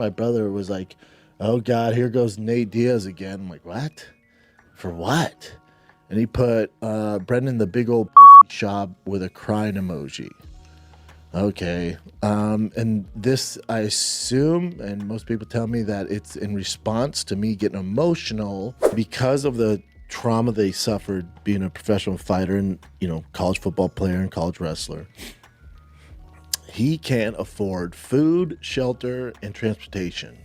My brother was like, "Oh God, here goes Nate Diaz again." I'm like, "What? For what?" And he put Brendan the big old pussy Schaub with a crying emoji. Okay. And this, I assume, and most people tell me that it's in response to me getting emotional because of the trauma they suffered being a professional fighter and, college football player and college wrestler. He can't afford food, shelter, and transportation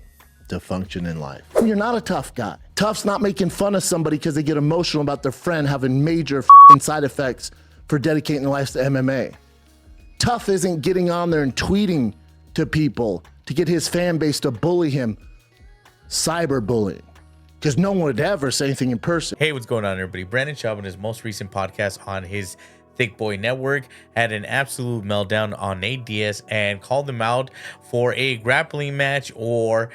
to function in life. You're not a tough guy. Tough's not making fun of somebody because they get emotional about their friend having major side effects for dedicating their lives to MMA. Tough isn't getting on there and tweeting to people to get his fan base to bully him, cyberbullying, because no one would ever say anything in person. Hey, what's going on, everybody? Brandon Schaub, in his most recent podcast on his Thick Boy Network, had an absolute meltdown on Nate Diaz and called him out for a grappling match or,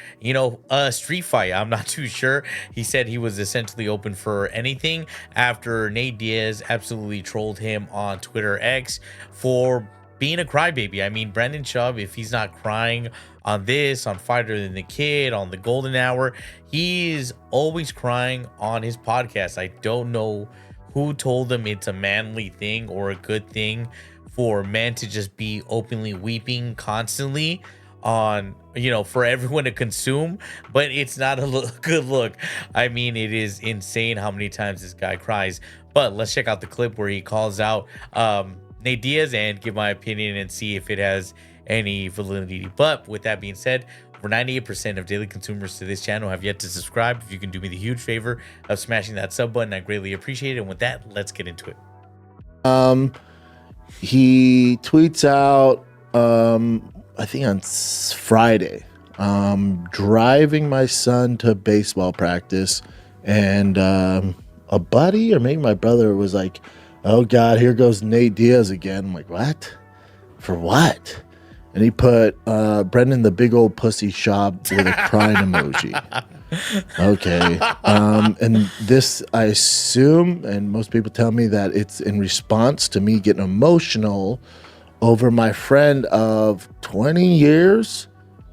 a street fight. I'm not too sure. He said he was essentially open for anything after Nate Diaz absolutely trolled him on Twitter X for being a crybaby. I mean, Brandon Schaub, if he's not crying on this, on Fighter Than the Kid, on the Golden Hour, he is always crying on his podcast. I don't know who told him it's a manly thing or a good thing for men to just be openly weeping constantly on, for everyone to consume, but it's not a good look. I mean, it is insane how many times this guy cries. But let's check out the clip where he calls out Nate Diaz and give my opinion and see if it has any validity. But with that being said, over 98% of daily consumers to this channel have yet to subscribe. If you can do me the huge favor of smashing that sub button, I greatly appreciate it. And with that, let's get into it. He tweets out, I think on Friday, driving my son to baseball practice, and a buddy or maybe my brother was like, "Oh God, here goes Nate Diaz again." I'm like, "What? For what?" And he put Brendan the big old pussy Schaub with a crying emoji. Okay. And this, I assume, and most people tell me that it's in response to me getting emotional over my friend of 20 years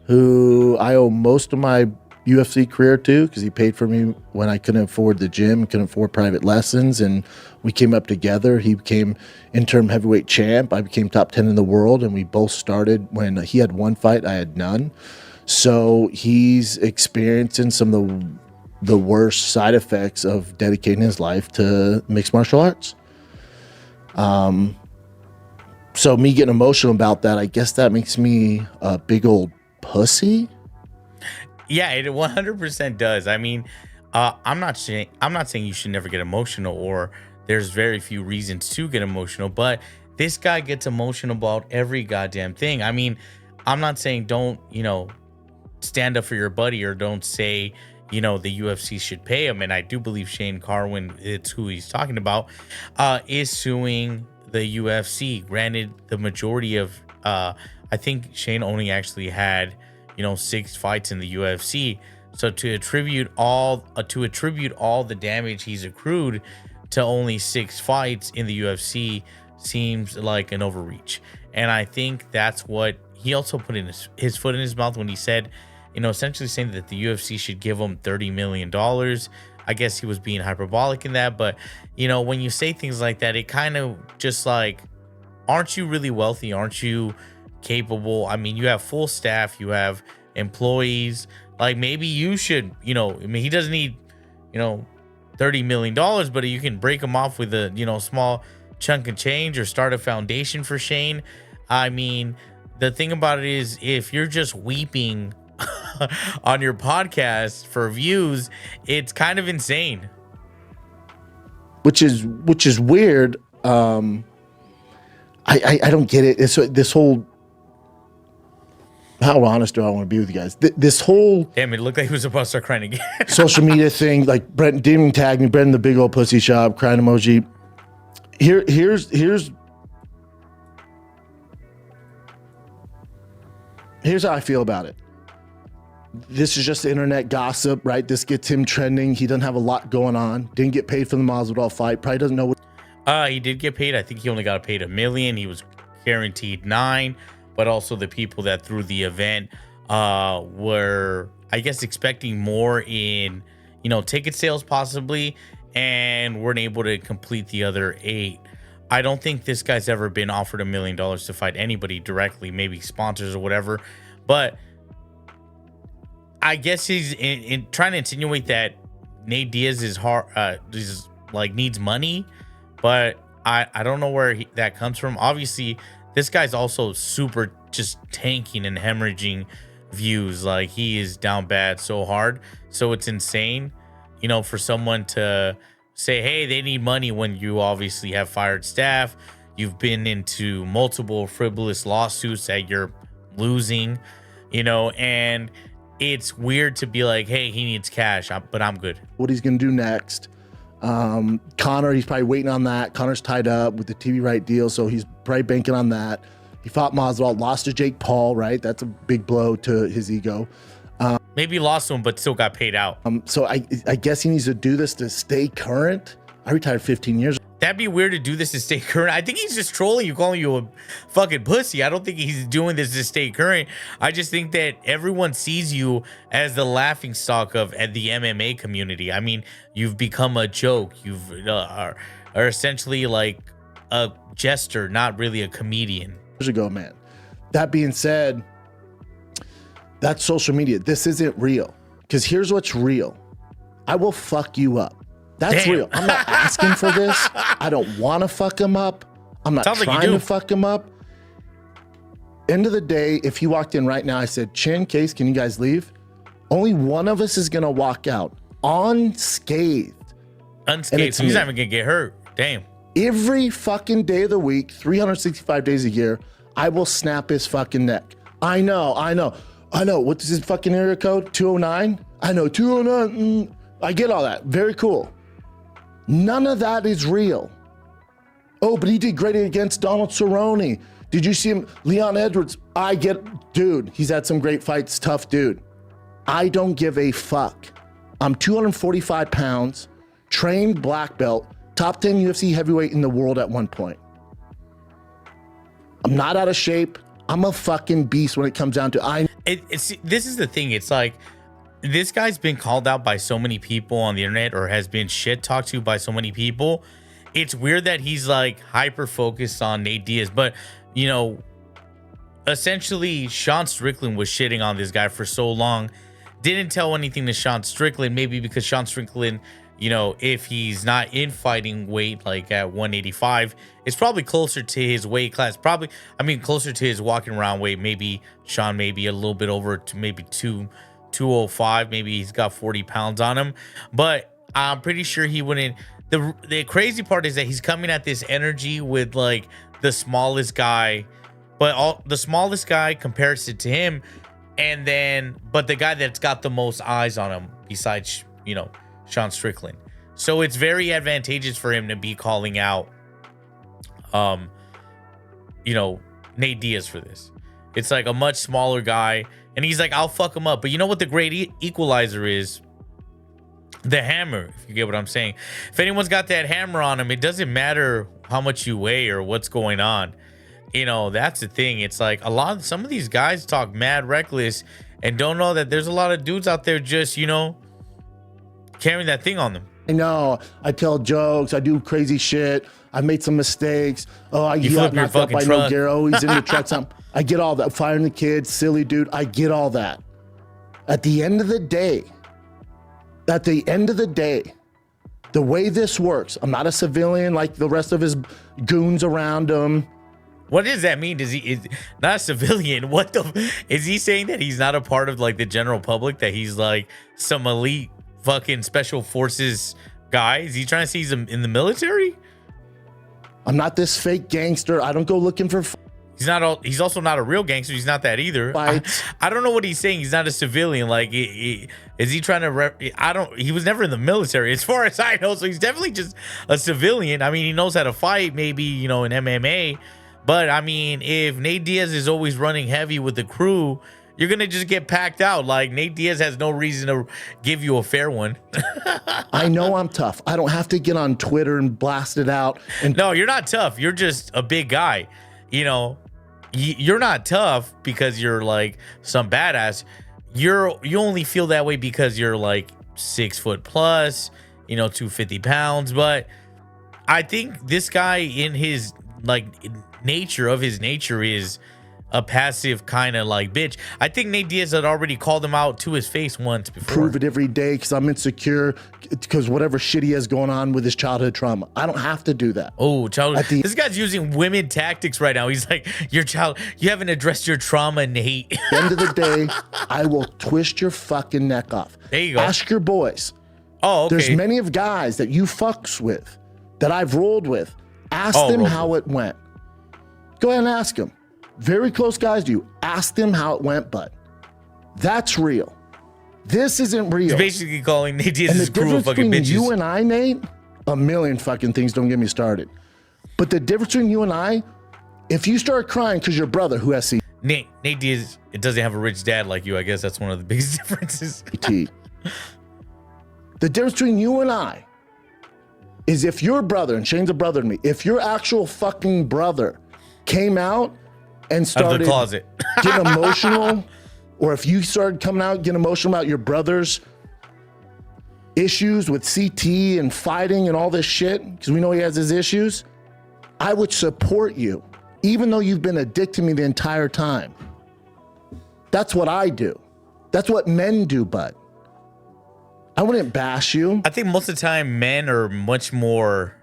who I owe most of my UFC career to, because he paid for me when I couldn't afford the gym, couldn't afford private lessons, and we came up together. He became interim heavyweight champ. I became top 10 in the world, and we both started when he had one fight, I had none. So he's experiencing some of the worst side effects of dedicating his life to mixed martial arts. So me getting emotional about that, I guess that makes me a big old pussy. Yeah, it 100% does. I mean, I'm not saying you should never get emotional, or there's very few reasons to get emotional, but this guy gets emotional about every goddamn thing. I mean, I'm not saying don't, stand up for your buddy, or don't say, the UFC should pay him. And I do believe Shane Carwin, it's who he's talking about, is suing the UFC. Granted, the majority of, I think Shane only actually had 6 fights in the UFC. So to attribute all the damage he's accrued to only 6 fights in the UFC seems like an overreach. And I think that's what he also put in his foot in his mouth when he said, essentially saying that the UFC should give him $30 million. I guess he was being hyperbolic in that, but when you say things like that, it kind of just like, aren't you really wealthy? Aren't you capable? I mean, you have full staff, you have employees. Like, maybe you should, he doesn't need, $30 million, but you can break him off with a, small chunk of change, or start a foundation for Shane. I mean, the thing about it is, if you're just weeping on your podcast for views, it's kind of insane. Which is weird. I don't get it. It's this whole, how honest do I want to be with you guys? This whole, damn, it looked like he was about to start crying again. social media thing, like Brent didn't even tag me, Brendan the big old pussy Schaub, crying emoji. Here's how I feel about it. This is just internet gossip, right? This gets him trending. He doesn't have a lot going on. Didn't get paid for the Masvidal fight. Probably doesn't know what. He did get paid. I think he only got paid $1 million. He was guaranteed $9 million, but also the people that threw the event were, I guess, expecting more in, ticket sales possibly, and weren't able to complete the other 8. I don't think this guy's ever been offered $1 million to fight anybody directly, maybe sponsors or whatever. But I guess he's in trying to insinuate that Nate Diaz is needs money, but I don't know where that comes from. Obviously, this guy's also super just tanking and hemorrhaging views. Like, he is down bad so hard, so it's insane, for someone to say, hey, they need money when you obviously have fired staff. You've been into multiple frivolous lawsuits that you're losing, and it's weird to be like, hey, he needs cash, but I'm good. What he's going to do next. Conor, he's probably waiting on that. Conor's tied up with the TV right deal, so he's probably banking on that. He fought Masvidal, lost to Jake Paul, right? That's a big blow to his ego. Maybe lost to him, but still got paid out. So I guess he needs to do this to stay current. I retired 15 years. That'd be weird to do this to stay current. I think he's just trolling you, calling you a fucking pussy. I don't think he's doing this to stay current. I just think that everyone sees you as the laughing stock of the MMA community. I mean, you've become a joke. You've are essentially like a jester, not really a comedian. Years ago, man. That being said, that's social media. This isn't real. Because here's what's real. I will fuck you up. That's Damn. real. I'm not asking for this. I don't want to fuck him up. I'm not trying to fuck him up. End of the day, if he walked in right now, I said, Chin, Case, can you guys leave? Only one of us is going to walk out unscathed. Unscathed. So he's not even going to get hurt. Damn. Every fucking day of the week, 365 days a year, I will snap his fucking neck. I know. What's his fucking area code? 209? I know, 209. I get all that. Very cool. None of that is real. Oh, but he did great against Donald Cerrone. Did you see him? Leon Edwards. Dude, he's had some great fights. Tough dude. I don't give a fuck. I'm 245 pounds, trained black belt, top 10 UFC heavyweight in the world at one point. I'm not out of shape. I'm a fucking beast when it comes down to this is the thing. It's like, this guy's been called out by so many people on the internet, or has been shit talked to by so many people. It's weird that he's like hyper focused on Nate Diaz, but essentially Sean Strickland was shitting on this guy for so long. Didn't tell anything to Sean Strickland, maybe because Sean Strickland, if he's not in fighting weight, like at 185, it's probably closer to his weight class. Probably, closer to his walking around weight. Maybe Sean, maybe a little bit over to maybe 205. Maybe he's got 40 pounds on him, but I'm pretty sure he wouldn't. The crazy part is that he's coming at this energy with like the smallest guy, but the smallest guy compares it to him, but the guy that's got the most eyes on him besides Sean Strickland. So it's very advantageous for him to be calling out Nate Diaz for this. It's like a much smaller guy, and he's like, I'll fuck him up. But you know what the great equalizer is? The hammer, if you get what I'm saying. If anyone's got that hammer on him, it doesn't matter how much you weigh or what's going on. That's the thing. It's like some of these guys talk mad reckless and don't know that there's a lot of dudes out there just, carrying that thing on them. I know. I tell jokes. I do crazy shit. I made some mistakes. Oh, you got knocked up by truck. Oh, he's in the truck. I get all that. Firing the kids, silly dude. I get all that. At the end of the day, the way this works, I'm not a civilian like the rest of his goons around him. What does that mean? Is not a civilian? What is he saying, that he's not a part of like the general public, that he's like some elite fucking special forces guy? Is he trying to say he's in the military? I'm not this fake gangster. I don't go looking for He's also not a real gangster. He's not that either. I don't know what he's saying. He's not a civilian. Like, is he trying to he was never in the military as far as I know. So he's definitely just a civilian. He knows how to fight, maybe, in MMA. But if Nate Diaz is always running heavy with the crew, you're going to just get packed out. Like, Nate Diaz has no reason to give you a fair one. I know I'm tough. I don't have to get on Twitter and blast it out. No, you're not tough. You're just a big guy, you're not tough because you're like some badass. You only feel that way because you're like 6 foot plus, 250 pounds. But I think this guy in his like nature is a passive kind of like bitch. I think Nate Diaz had already called him out to his face once before. Prove it every day because I'm insecure because whatever shit he has going on with his childhood trauma. I don't have to do that. Oh, childhood. This guy's using women tactics right now. He's like, you haven't addressed your trauma, Nate. At the end of the day, I will twist your fucking neck off. There you go. Ask your boys. Oh, okay. There's many of guys that you fucks with that I've rolled with. Ask them how it went. Go ahead and ask them. Very close guys to you. Ask them how it went, bud. That's real. This isn't real. He's basically calling Nate Diaz's crew of fucking bitches. You and I, Nate, a million fucking things, don't get me started. But the difference between you and I, if you start crying because your brother who has Nate Diaz, it doesn't have a rich dad like you. I guess that's one of the biggest differences. The difference between you and I is if your brother, and Shane's a brother to me, if your actual fucking brother came out and started getting emotional, or if you started coming out getting emotional about your brother's issues with CT and fighting and all this shit, because we know he has his issues, I would support you, even though you've been a dick to me the entire time. That's what I do. That's what men do, bud. I wouldn't bash you. I think most of the time men are much more,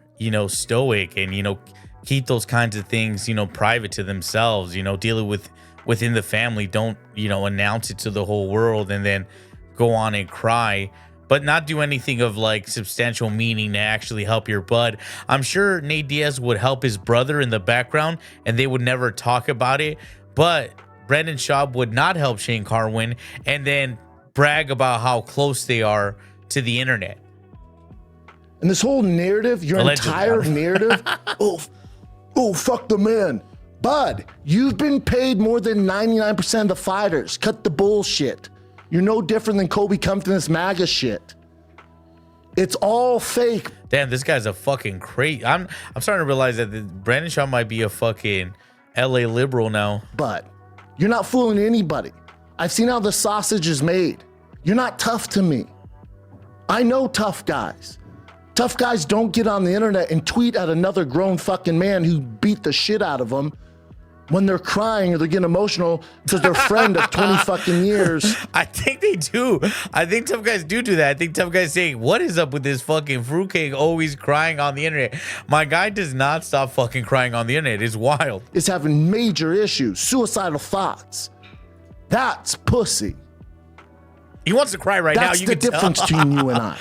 stoic and, keep those kinds of things, private to themselves, dealing with within the family. Don't, announce it to the whole world and then go on and cry, but not do anything of like substantial meaning to actually help your bud. I'm sure Nate Diaz would help his brother in the background and they would never talk about it, but Brendan Schaub would not help Shane Carwin and then brag about how close they are to the internet. And this whole narrative, your entire narrative, oh, fuck the man. Bud, you've been paid more than 99% of the fighters. Cut the bullshit. You're no different than Kobe Compton, this MAGA shit. It's all fake. Damn, this guy's a fucking crazy. I'm starting to realize that Brandon Shaw might be a fucking LA liberal now. But you're not fooling anybody. I've seen how the sausage is made. You're not tough to me. I know tough guys. Tough guys don't get on the internet and tweet at another grown fucking man who beat the shit out of them when they're crying or they're getting emotional because their friend of 20 fucking years. I think they do. I think tough guys do that. I think tough guys say, what is up with this fucking fruitcake always crying on the internet? My guy does not stop fucking crying on the internet. It's wild. It's having major issues, suicidal thoughts. That's pussy. He wants to cry right now. That's the difference between you and I.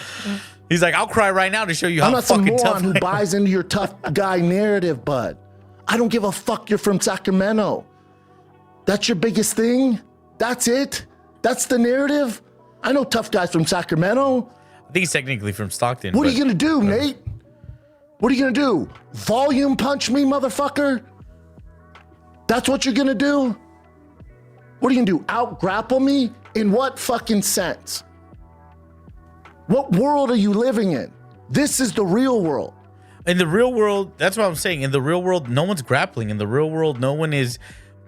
He's like, I'll cry right now to show you how fucking tough I am. I'm not some moron who buys into your tough guy narrative, bud. I don't give a fuck you're from Sacramento. That's your biggest thing? That's it? That's the narrative? I know tough guys from Sacramento. I think he's technically from Stockton. What are you gonna do, Nate? What are you gonna do? Volume punch me, motherfucker? That's what you're gonna do? What are you gonna do? Out grapple me? In what fucking sense? What world are you living in? This is the real world. In the real world, that's what I'm saying. In the real world, no one's grappling. In the real world, no one is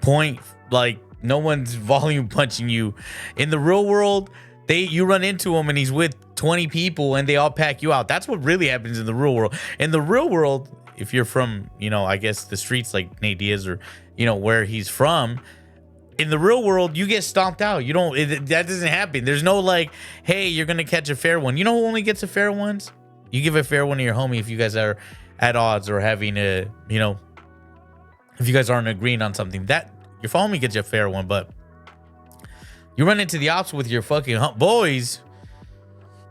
no one's volume punching you. In the real world, you run into him and he's with 20 people and they all pack you out. That's what really happens in the real world. In the real world, if you're from, I guess the streets like Nate Diaz or, where he's from, in the real world, you get stomped out. That doesn't happen. There's no like, hey, you're going to catch a fair one. You know who only gets a fair ones? You give a fair one to your homie if you guys are at odds or having if you guys aren't agreeing on something. That your homie gets you a fair one, but you run into the ops with your fucking boys,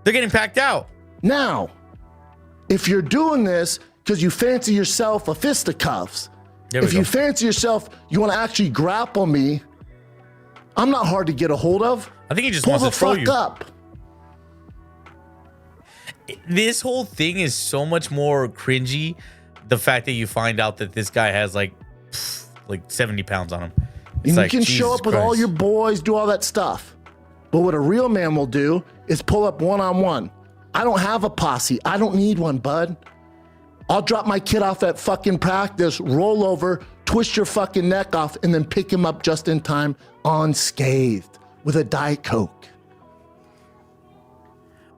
they're getting packed out. Now, if you're doing this because you fancy yourself a fisticuffs, if you fancy yourself, you want to actually grapple me, I'm not hard to get a hold of. I think he just wants to throw you. Pull the fuck up. This whole thing is so much more cringy. The fact that you find out that this guy has like 70 pounds on him. And you can show up with all your boys, do all that stuff. But what a real man will do is pull up one-on-one. I don't have a posse. I don't need one, bud. I'll drop my kid off at fucking practice, roll over, twist your fucking neck off, and then pick him up just in time unscathed with a Diet Coke.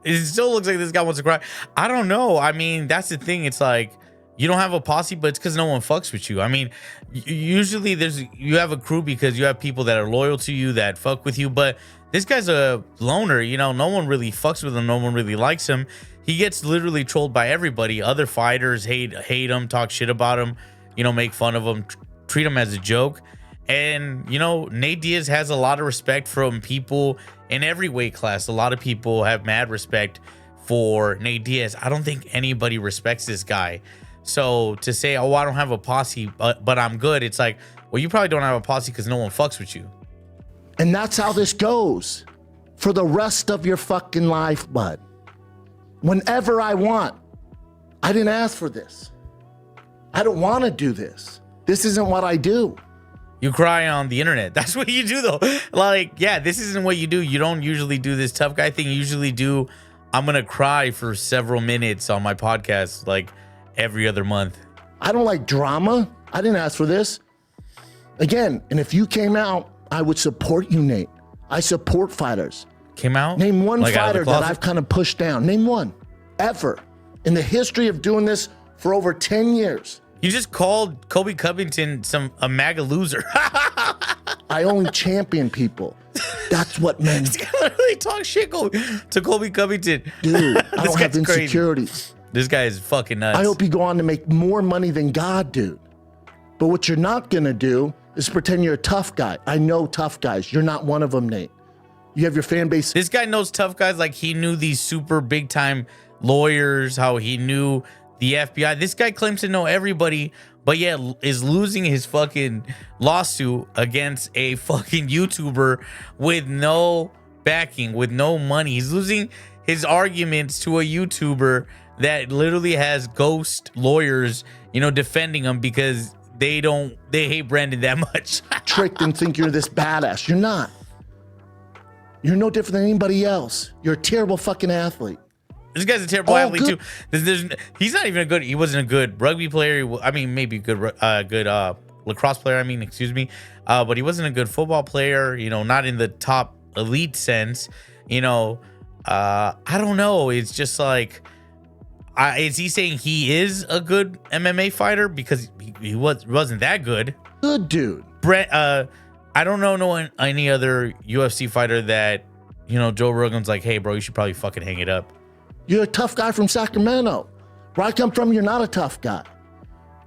It still looks like this guy wants to cry. I don't know. I mean, that's the thing. It's like you don't have a posse, but it's because no one fucks with you. I mean, usually you have a crew because you have people that are loyal to you that fuck with you. But this guy's a loner. You know, no one really fucks with him. No one really likes him. He gets literally trolled by everybody. Other fighters hate him, talk shit about him, you know, make fun of him, treat him as a joke. And, you know, Nate Diaz has a lot of respect from people in every weight class. A lot of people have mad respect for Nate Diaz. I don't think anybody respects this guy. So to say, oh, I don't have a posse, but I'm good. It's like, well, you probably don't have a posse because no one fucks with you. And that's how this goes for the rest of your fucking life, bud. Whenever I want. I didn't ask for this. I don't want to do this. This isn't what I do. You cry on the internet. That's what you do, though. Like, yeah, this isn't what you do. You don't usually do this tough guy thing. You usually do, I'm going to cry for several minutes on my podcast, like every other month. I don't like drama. I didn't ask for this. Again, and if you came out, I would support you, Nate. I support fighters. Came out? Name one like fighter that I've kind of pushed down. Name one. Ever. In the history of doing this for over 10 years. You just called Colby Covington a MAGA loser. I only champion people. That's what men do. Literally talk shit to Colby Covington. Dude, I don't have insecurities. Crazy. This guy is fucking nuts. I hope you go on to make more money than God, dude. But what you're not going to do is pretend you're a tough guy. I know tough guys. You're not one of them, Nate. You have your fan base. This guy knows tough guys like he knew these super big time lawyers, how he knew the FBI. This guy claims to know everybody, but yet is losing his fucking lawsuit against a fucking YouTuber with no backing, with no money. He's losing his arguments to a YouTuber that literally has ghost lawyers, you know, defending him because they hate Brandon that much. Tricked and think you're this badass. You're not. You're no different than anybody else. You're a terrible fucking athlete. This guy's a terrible athlete too. He's not even a good. He wasn't a good rugby player. I mean, maybe good lacrosse player. I mean, excuse me. But he wasn't a good football player. You know, not in the top elite sense. You know, I don't know. It's just like, is he saying he is a good MMA fighter because he wasn't that good? Good dude. Brett. I don't know any other UFC fighter that, you know, Joe Rogan's like, hey, bro, you should probably fucking hang it up. You're a tough guy from Sacramento. Where I come from, you're not a tough guy.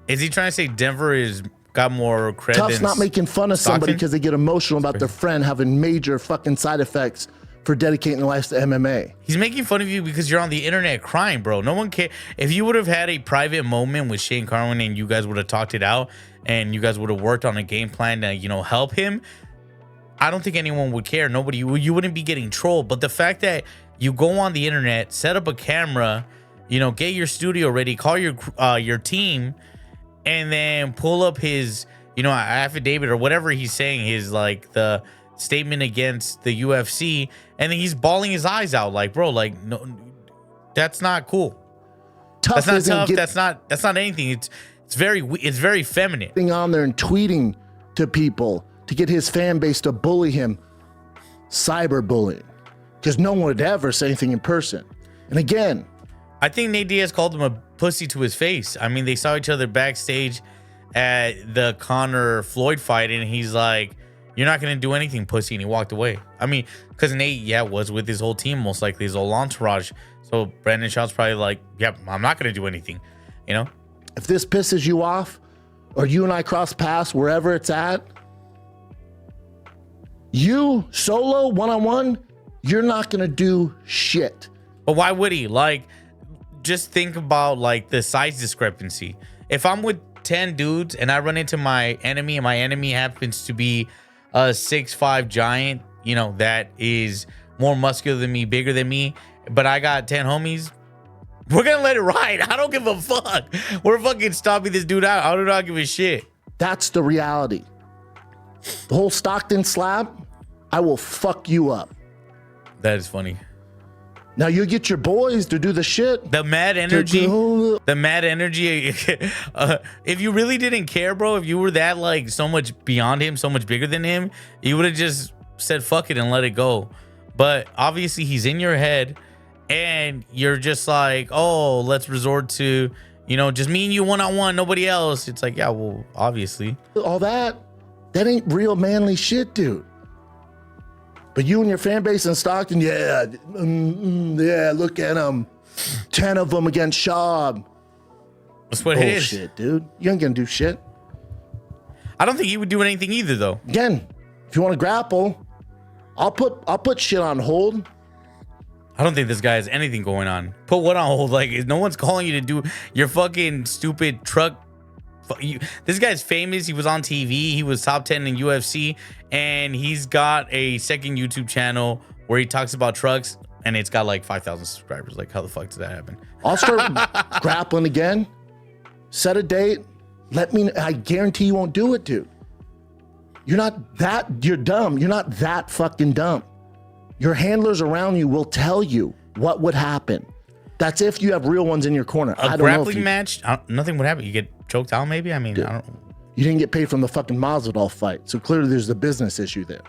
Is he trying to say Denver is got more credit? Tough's not making fun of somebody because they get emotional about their friend having major fucking side effects for dedicating their lives to MMA. He's making fun of you because you're on the internet crying, bro. No one cares. If you would have had a private moment with Shane Carwin and you guys would have talked it out and you guys would have worked on a game plan to, you know, help him, I don't think anyone would care. Nobody, you wouldn't be getting trolled. But the fact that you go on the internet, set up a camera, you know, get your studio ready, call your team, and then pull up his, you know, affidavit or whatever he's saying, his like the statement against the UFC, and then he's bawling his eyes out like, bro, like, no, that's not cool. Tough that's not tough. That's not anything. It's very feminine. Being on there and tweeting to people to get his fan base to bully him, cyberbullying, because no one would ever say anything in person. And again, I think Nate Diaz called him a pussy to his face. I mean, they saw each other backstage at the Conor Floyd fight, and he's like, "You're not gonna do anything, pussy," and he walked away. I mean, because Nate, was with his whole team, most likely his whole entourage. So Brandon Schaub's probably like, "Yep, I'm not gonna do anything," you know. If this pisses you off, or you and I cross paths wherever it's at, you solo one-on-one, you're not gonna do shit. But why would he? Like, just think about like the size discrepancy. If I'm with 10 dudes and I run into my enemy and my enemy happens to be a 6'5" giant, you know, that is more muscular than me, bigger than me, but I got 10 homies, we're gonna let it ride. I don't give a fuck. We're fucking stomping this dude out. I do not give a shit. That's the reality. The whole Stockton slap, I will fuck you up. That is funny. Now you get your boys to do the shit. The mad energy. The mad energy. If you really didn't care, bro, if you were that like so much beyond him, so much bigger than him, you would have just said fuck it and let it go. But obviously he's in your head and you're just like, oh, let's resort to, you know, just me and you one-on-one, nobody else. It's like, yeah, well, obviously. All that ain't real manly shit, dude. But you and your fan base in Stockton, yeah, look at them. 10 of them against Schaub. That's what it is. Shit, dude. You ain't gonna do shit. I don't think he would do anything either, though. Again, if you want to grapple, I'll put shit on hold. I don't think this guy has anything going on. Put what on hold? Like, no one's calling you to do your fucking stupid truck. This guy's famous. He was on TV. He was top 10 in UFC. And he's got a second YouTube channel where he talks about trucks. And it's got like 5,000 subscribers. Like, how the fuck did that happen? I'll start grappling again. Set a date. Let me. I guarantee you won't do it, dude. You're dumb. You're not that fucking dumb. Your handlers around you will tell you what would happen. That's if you have real ones in your corner. A grappling match, nothing would happen. You get choked out, maybe. I mean, dude, I don't. You didn't get paid from the fucking Masvidal fight, so clearly there's a business issue there.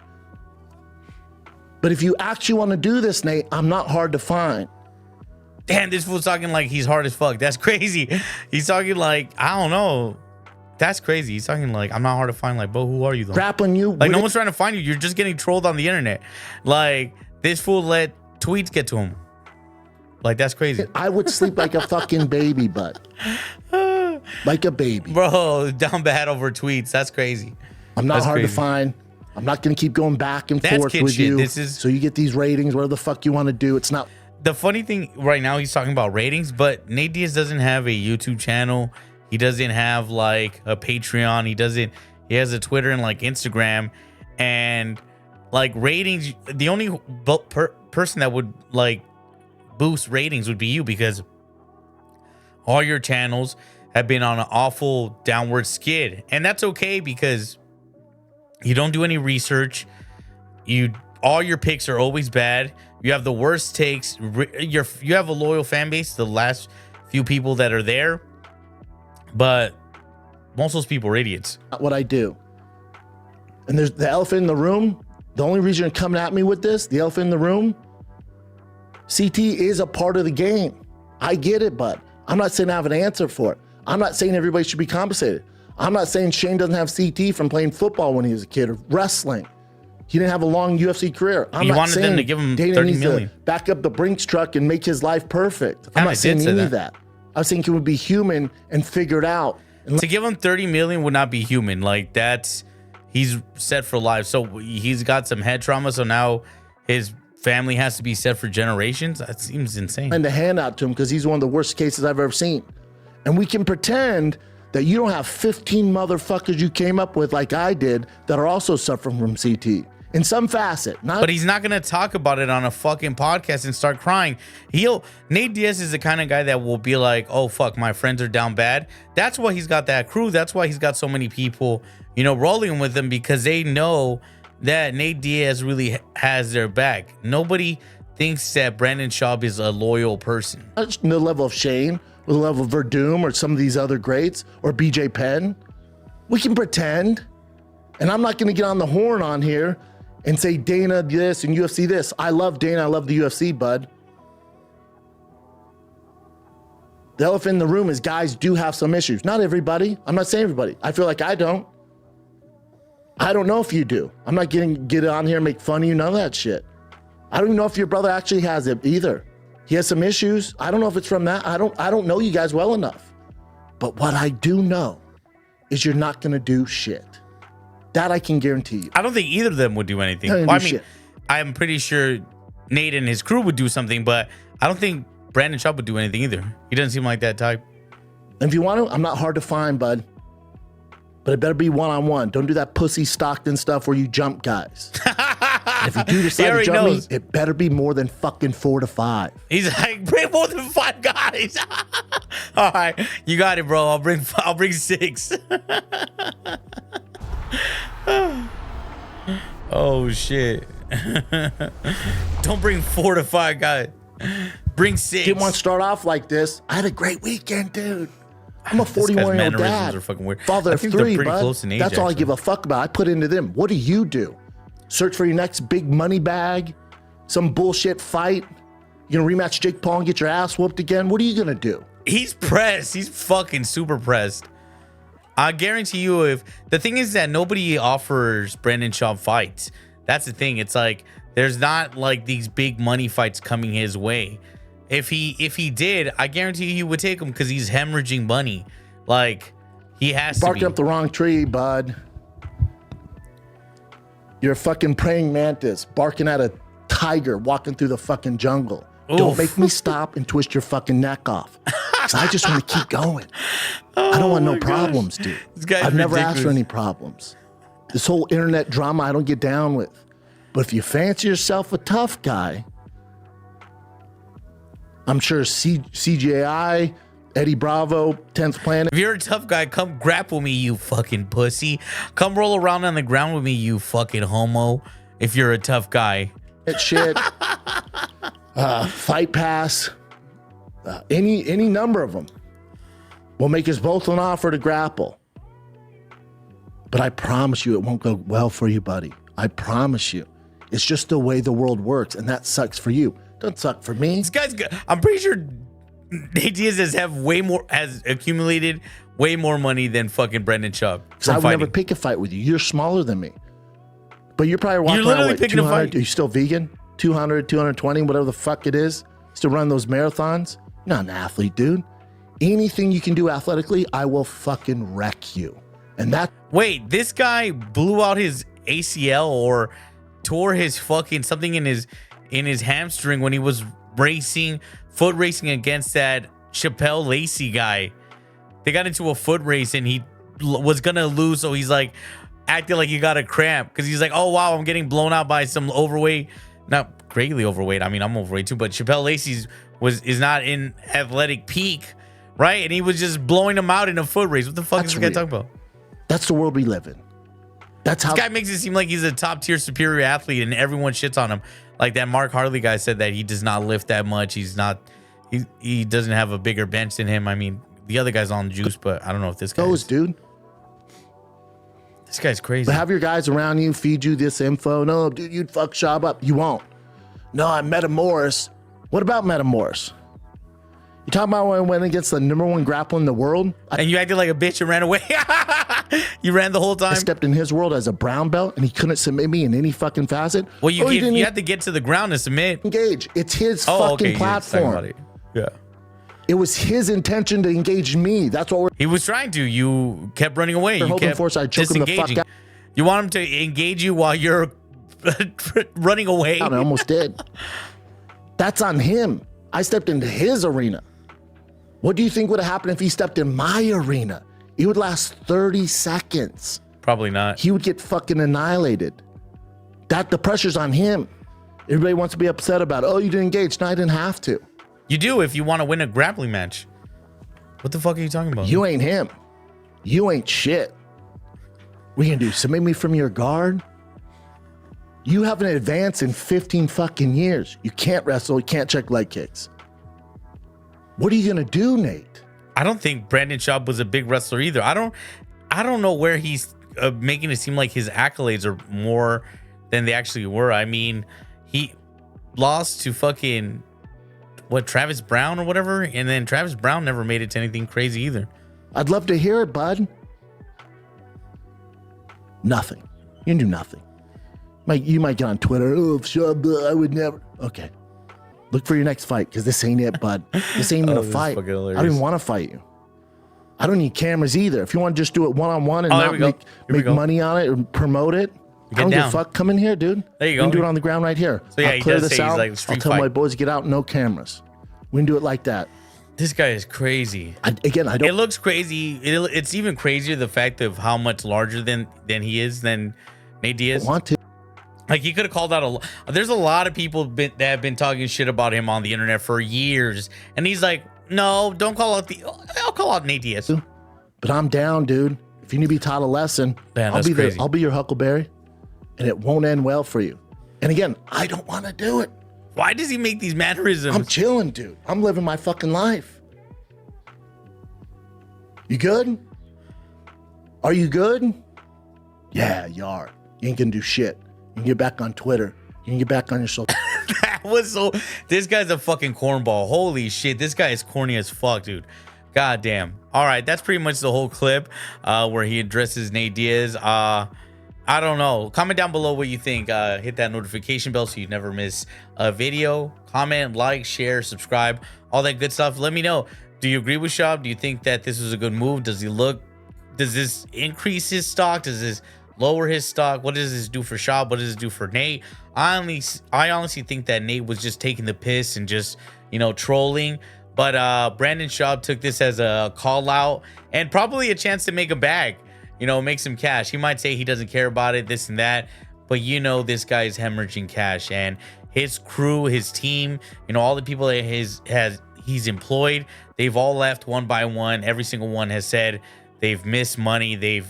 But if you actually want to do this, Nate, I'm not hard to find. Damn, this fool's talking like he's hard as fuck. That's crazy. He's talking like, I don't know. That's crazy. He's talking like, I'm not hard to find. Like, bro, who are you though? Grappling you. Like, no one's trying to find you. You're just getting trolled on the internet. Like, this fool let tweets get to him. Like, that's crazy. I would sleep like a fucking baby, bud. Like a baby. Bro, down bad over tweets. That's crazy. I'm not hard to find. I'm not going to keep going back and forth with you. So you get these ratings, whatever the fuck you want to do. It's not. The funny thing right now, he's talking about ratings, but Nate Diaz doesn't have a YouTube channel. He doesn't have like a Patreon. He has a Twitter and like Instagram, and like ratings. The only person that would like boost ratings would be you, because all your channels have been on an awful downward skid, and that's okay because you don't do any research. All your picks are always bad. You have the worst takes. You have a loyal fan base, the last few people that are there, but most of those people are idiots. Not what I do. And there's the elephant in the room. The only reason you're coming at me with this, the elephant in the room, CT is a part of the game. I get it, but I'm not saying I have an answer for it. I'm not saying everybody should be compensated. I'm not saying Shane doesn't have CT from playing football when he was a kid or wrestling. He didn't have a long UFC career. I'm not saying them to give him Dana 30 million. To back up the Brinks truck and make his life perfect. I'm not saying any of that. I was thinking he would be human and figure it out. To give him 30 million would not be human. Like, he's set for life. So he's got some head trauma. So now his family has to be set for generations. That seems insane. And to hand out to him because he's one of the worst cases I've ever seen. And we can pretend that you don't have 15 motherfuckers you came up with like I did that are also suffering from CT. In some facet. But he's not going to talk about it on a fucking podcast and start crying. Nate Diaz is the kind of guy that will be like, oh, fuck, my friends are down bad. That's why he's got that crew. That's why he's got so many people, rolling with him, because they know that Nate Diaz really has their back. Nobody thinks that Brandon Schaub is a loyal person. Not the level of Shane, or the level of Verdum, or some of these other greats, or BJ Penn. We can pretend. And I'm not going to get on the horn on here and say Dana this and UFC this. I love Dana. I love the UFC, bud. The elephant in the room is guys do have some issues. Not everybody. I'm not saying everybody. I feel like I don't. I don't know if you do. I'm not get on here and make fun of you. None of that shit. I don't even know if your brother actually has it either. He has some issues. I don't know if it's from that. I don't know you guys well enough. But what I do know is you're not going to do shit. That I can guarantee you. I don't think either of them would do anything. I'm pretty sure Nate and his crew would do something, but I don't think Brandon Schaub would do anything either. He doesn't seem like that type. And if you want to, I'm not hard to find, bud. But it better be one-on-one. Don't do that pussy Stockton stuff where you jump guys. If you do decide to jump me, it better be more than fucking 4 to 5. He's like, bring more than 5 guys. All right, you got it, bro. I'll bring 6. Oh shit. Don't bring 4 to 5 guys. Bring 6. Didn't want to start off like this. I had a great weekend, dude. I'm a 41-year-old dad. Are fucking weird. Father of 3, bud. Close in age, That's all I give a fuck about. I put into them. What do you do? Search for your next big money bag? Some bullshit fight? You gonna rematch Jake Paul and get your ass whooped again? What are you gonna do? He's pressed. He's fucking super pressed. I guarantee you, if the thing is that nobody offers Brandon Schaub fights. That's the thing. It's like there's not like these big money fights coming his way. If he did, I guarantee you he would take him because he's hemorrhaging money. Like he has to be. Barking up the wrong tree, bud. You're a fucking praying mantis barking at a tiger walking through the fucking jungle. Oof. Don't make me stop and twist your fucking neck off. Cause I just want to keep going. I don't want no problems, dude. I've never asked for any problems. This whole internet drama I don't get down with. But if you fancy yourself a tough guy, I'm sure CGI, Eddie Bravo, 10th Planet. If you're a tough guy, come grapple me, you fucking pussy. Come roll around on the ground with me, you fucking homo. If you're a tough guy. Shit. Fight Pass. Any number of them will make us both an offer to grapple. But I promise you it won't go well for you, buddy. I promise you. It's just the way the world works, and that sucks for you. Doesn't suck for me. This guy's good. I'm pretty sure Nate Diaz has accumulated way more money than fucking Brendan Schaub. Because I would never pick a fight with you. You're smaller than me. But you're probably walking around like 200. Are you still vegan? 200, 220, whatever the fuck it is. Still run those marathons. You're not an athlete, dude. Anything you can do athletically, I will fucking wreck you. And that. Wait, this guy blew out his ACL or tore his fucking something in his hamstring when he was foot racing against that Chappelle Lacey guy. They got into a foot race and he was gonna lose, so he's like acting like he got a cramp because he's like, oh wow, I'm getting blown out by some overweight, not greatly overweight. I mean, I'm overweight too, but Chappelle Lacey's is not in athletic peak, right? And he was just blowing him out in a foot race. What the fuck is this guy talking about? That's the world we live in. That's how this guy makes it seem like he's a top tier superior athlete and everyone shits on him. Like that Mark Harley guy said that he does not lift that much. He doesn't have a bigger bench than him. I mean, the other guy's on juice, but I don't know if this guy is. Dude. This guy's crazy. But have your guys around you feed you this info. No, dude, you'd fuck Schaub up. You won't. No, I met a Morris. What about Meta Morris? You talking about when I went against the #1 grappler in the world? And you acted like a bitch and ran away. You ran the whole time. I stepped in his world as a brown belt, and he couldn't submit me in any fucking facet. Well, you had to get to the ground to submit. Engage. It's his fucking platform. Yeah. It was his intention to engage me. That's what he was trying to. You kept running away. You kept disengaging. You want him to engage you while you're running away. I almost did. That's on him. I stepped into his arena. What do you think would have happened if he stepped in my arena? It would last 30 seconds. Probably not. He would get fucking annihilated. The pressure's on him. Everybody wants to be upset about it. Oh, you didn't engage. No, I didn't have to. You do if you want to win a grappling match. What the fuck are you talking about? You ain't him. You ain't shit. What are you gonna do? Submit me from your guard? You haven't advanced in 15 fucking years. You can't wrestle. You can't check leg kicks. What are you gonna do, Nate? I don't think Brandon Schaub was a big wrestler either. I don't know where he's making it seem like his accolades are more than they actually were. I mean, he lost to fucking Travis Brown or whatever, and then Travis Brown never made it to anything crazy either. I'd love to hear it, bud. Nothing. You can do nothing. You might get on Twitter. Oh, Schaub, I would never. Okay. Look for your next fight, because this ain't it, bud. This ain't even a fight. I don't even want to fight you. I don't need cameras either. If you want to just do it one-on-one and not make money on it or promote it, I don't give a fuck. Come in here, dude. There you go. We can do it on the ground right here. So yeah, I'll clear this out. I'll tell my boys to get out, no cameras. We can do it like that. This guy is crazy. I don't. It looks crazy. It's even crazier the fact of how much larger than he is than Nate Diaz. Want to. Like, he could have called out there's a lot of people that have been talking shit about him on the internet for years. And he's like, no, don't call out I'll call out Nate Diaz. But I'm down, dude. If you need to be taught a lesson, Man, I'll be your Huckleberry, and it won't end well for you. And again, I don't want to do it. Why does he make these mannerisms? I'm chilling, dude. I'm living my fucking life. You good? Are you good? Yeah, you are. You ain't gonna do shit. You can get back on Twitter. You can get back on your social. That was so. This guy's a fucking cornball. Holy shit. This guy is corny as fuck, dude. God damn. All right. That's pretty much the whole clip where he addresses Nate Diaz. I don't know. Comment down below what you think. Hit that notification bell so you never miss a video. Comment, like, share, subscribe, all that good stuff. Let me know. Do you agree with Schaub? Do you think that this was a good move? Does this increase his stock? Does this lower his stock? What does this do for Schaub? What does this do for Nate? I honestly think that Nate was just taking the piss and just, trolling. But Brandon Schaub took this as a call out and probably a chance to make a bag, make some cash. He might say he doesn't care about it, this and that, but this guy is hemorrhaging cash, and his crew, his team, all the people that he's employed, they've all left one by one. Every single one has said they've missed money. They've,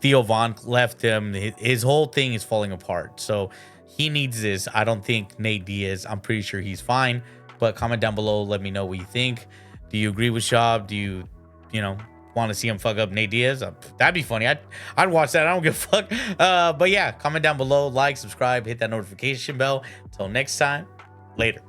Theo Von left him. His whole thing is falling apart. So he needs this. I don't think Nate Diaz, I'm pretty sure he's fine. But comment down below. Let me know what you think. Do you agree with Schaub? Do you, want to see him fuck up Nate Diaz? That'd be funny. I'd watch that. I don't give a fuck. But yeah, comment down below. Like, subscribe, hit that notification bell. Until next time, later.